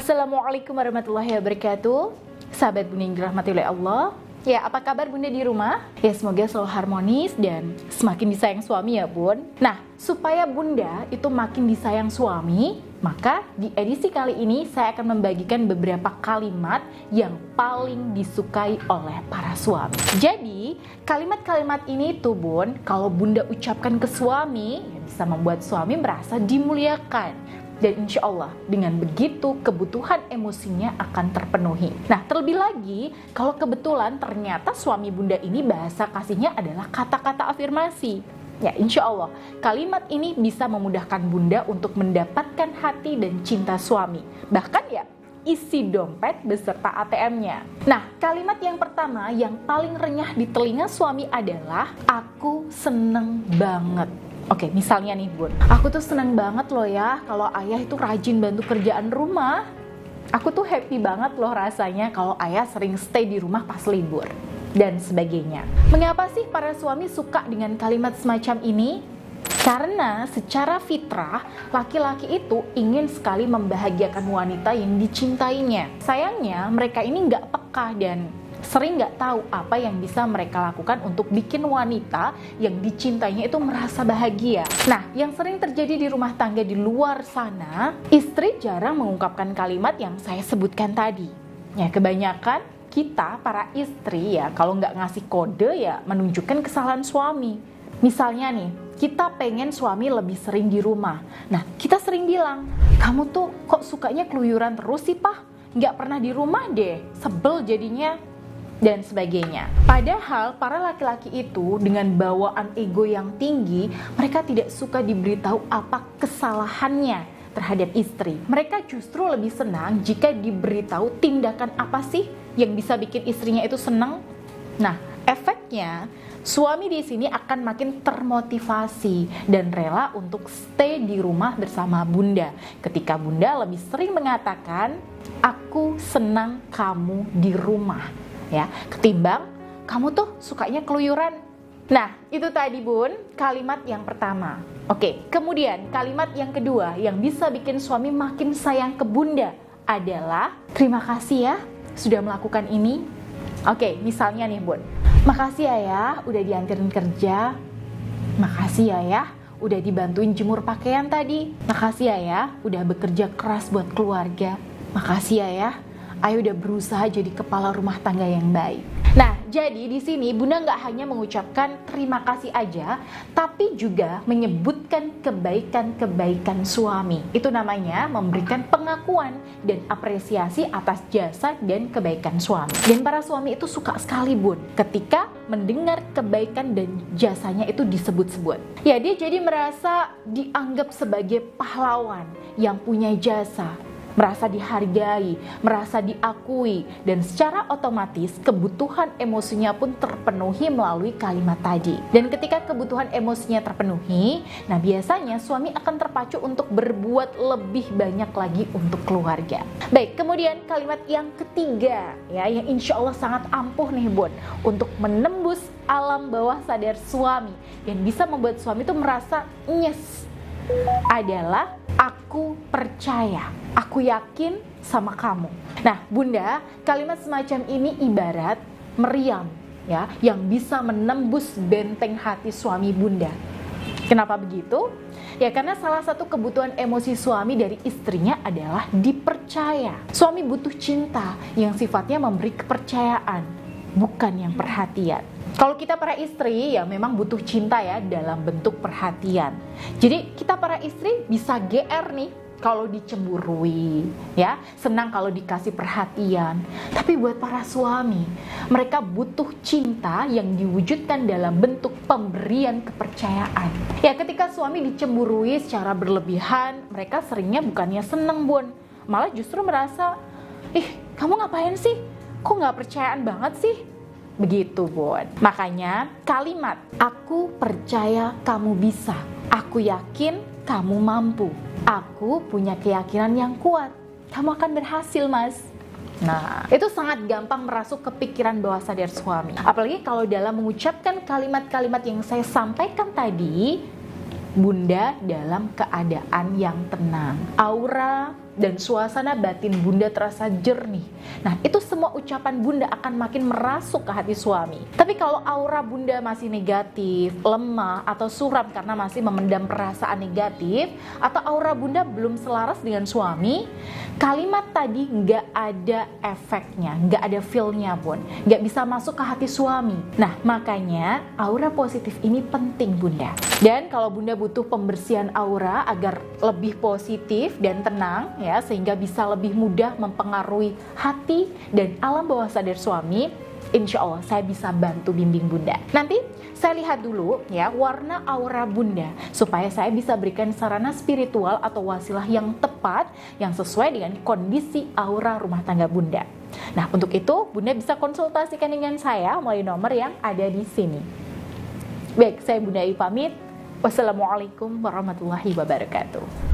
Assalamualaikum warahmatullahi wabarakatuh. Sahabat Bunda yang dirahmati oleh Allah. Ya, apa kabar Bunda di rumah? Ya, semoga selalu harmonis dan semakin disayang suami ya Bun. Nah, supaya Bunda itu makin disayang suami, maka di edisi kali ini saya akan membagikan beberapa kalimat yang paling disukai oleh para suami. Jadi, kalimat-kalimat ini tuh Bun, kalau Bunda ucapkan ke suami, ya bisa membuat suami merasa dimuliakan. Dan insya Allah dengan begitu kebutuhan emosinya akan terpenuhi. Nah, terlebih lagi kalau kebetulan ternyata suami Bunda ini bahasa kasihnya adalah kata-kata afirmasi. Ya, insya Allah kalimat ini bisa memudahkan Bunda untuk mendapatkan hati dan cinta suami. Bahkan ya isi dompet beserta ATM-nya. Nah, kalimat yang pertama yang paling renyah di telinga suami adalah aku seneng banget. Oke, misalnya nih Bun, aku tuh seneng banget loh ya kalau ayah itu rajin bantu kerjaan rumah. Aku tuh happy banget loh rasanya kalau ayah sering stay di rumah pas libur. Dan sebagainya. Mengapa sih para suami suka dengan kalimat semacam ini? Karena secara fitrah, laki-laki itu ingin sekali membahagiakan wanita yang dicintainya. Sayangnya mereka ini nggak peka dan sering nggak tahu apa yang bisa mereka lakukan untuk bikin wanita yang dicintainya itu merasa bahagia. Nah, yang sering terjadi di rumah tangga di luar sana, istri jarang mengungkapkan kalimat yang saya sebutkan tadi. Ya, kebanyakan kita para istri ya kalau nggak ngasih kode ya menunjukkan kesalahan suami. Misalnya nih, kita pengen suami lebih sering di rumah. Nah, kita sering bilang, kamu tuh kok sukanya keluyuran terus sih, Pak? Nggak pernah di rumah deh, sebel jadinya. Dan sebagainya. Padahal para laki-laki itu dengan bawaan ego yang tinggi, mereka tidak suka diberitahu apa kesalahannya terhadap istri. Mereka justru lebih senang jika diberitahu tindakan apa sih yang bisa bikin istrinya itu senang. Nah, efeknya suami di sini akan makin termotivasi dan rela untuk stay di rumah bersama Bunda. Ketika Bunda lebih sering mengatakan, aku senang kamu di rumah. Ya, ketimbang kamu tuh sukanya keluyuran. Nah, itu tadi Bun, kalimat yang pertama. Oke, kemudian kalimat yang kedua yang bisa bikin suami makin sayang ke Bunda adalah terima kasih ya sudah melakukan ini. Oke, misalnya nih Bun, makasih ya udah dianterin kerja. Makasih ya udah dibantuin jemur pakaian tadi. Makasih ya udah bekerja keras buat keluarga. Makasih ya Ayo udah berusaha jadi kepala rumah tangga yang baik. Nah, jadi di sini Bunda nggak hanya mengucapkan terima kasih aja, tapi juga menyebutkan kebaikan-kebaikan suami. Itu namanya memberikan pengakuan dan apresiasi atas jasa dan kebaikan suami. Dan para suami itu suka sekali Bun, ketika mendengar kebaikan dan jasanya itu disebut-sebut. Ya, dia jadi merasa dianggap sebagai pahlawan yang punya jasa. Merasa dihargai, merasa diakui, dan secara otomatis kebutuhan emosinya pun terpenuhi melalui kalimat tadi. Dan ketika kebutuhan emosinya terpenuhi, nah biasanya suami akan terpacu untuk berbuat lebih banyak lagi untuk keluarga. Baik, kemudian kalimat yang ketiga, ya, yang insya Allah sangat ampuh nih Bun, untuk menembus alam bawah sadar suami, yang bisa membuat suami itu merasa nyes, adalah aku percaya, aku yakin sama kamu. Nah Bunda, kalimat semacam ini ibarat meriam ya, yang bisa menembus benteng hati suami Bunda. Kenapa begitu? Ya karena salah satu kebutuhan emosi suami dari istrinya adalah dipercaya. Suami butuh cinta yang sifatnya memberi kepercayaan, bukan yang perhatian. Kalau kita para istri ya memang butuh cinta ya dalam bentuk perhatian. Jadi kita para istri bisa GR nih kalau dicemburui, ya, senang kalau dikasih perhatian. Tapi buat para suami, mereka butuh cinta yang diwujudkan dalam bentuk pemberian kepercayaan. Ya, ketika suami dicemburui secara berlebihan, mereka seringnya bukannya seneng Bun, malah justru merasa, kamu ngapain sih? Kok nggak percayaan banget sih? Begitu Bun. Makanya kalimat aku percaya kamu bisa, aku yakin kamu mampu, aku punya keyakinan yang kuat, kamu akan berhasil Mas. Nah, itu sangat gampang merasuk ke pikiran bawah sadar suami. Apalagi kalau dalam mengucapkan kalimat-kalimat yang saya sampaikan tadi, Bunda dalam keadaan yang tenang. Aura dan suasana batin bunda terasa jernih. Nah, itu semua ucapan bunda akan makin merasuk ke hati suami. Tapi kalau aura bunda masih negatif, lemah, atau suram karena masih memendam perasaan negatif, atau aura bunda belum selaras dengan suami, kalimat tadi nggak ada efeknya, nggak ada feel-nya pun, nggak bisa masuk ke hati suami. Nah, makanya aura positif ini penting bunda. Dan kalau bunda butuh pembersihan aura agar lebih positif dan tenang ya, sehingga bisa lebih mudah mempengaruhi hati dan alam bawah sadar suami, insya Allah saya bisa bantu bimbing bunda. Nanti saya lihat dulu ya warna aura bunda supaya saya bisa berikan sarana spiritual atau wasilah yang tepat yang sesuai dengan kondisi aura rumah tangga bunda. Nah, untuk itu bunda bisa konsultasikan dengan saya melalui nomor yang ada di sini. Baik, saya Bunda Ayu pamit. Wassalamualaikum warahmatullahi wabarakatuh.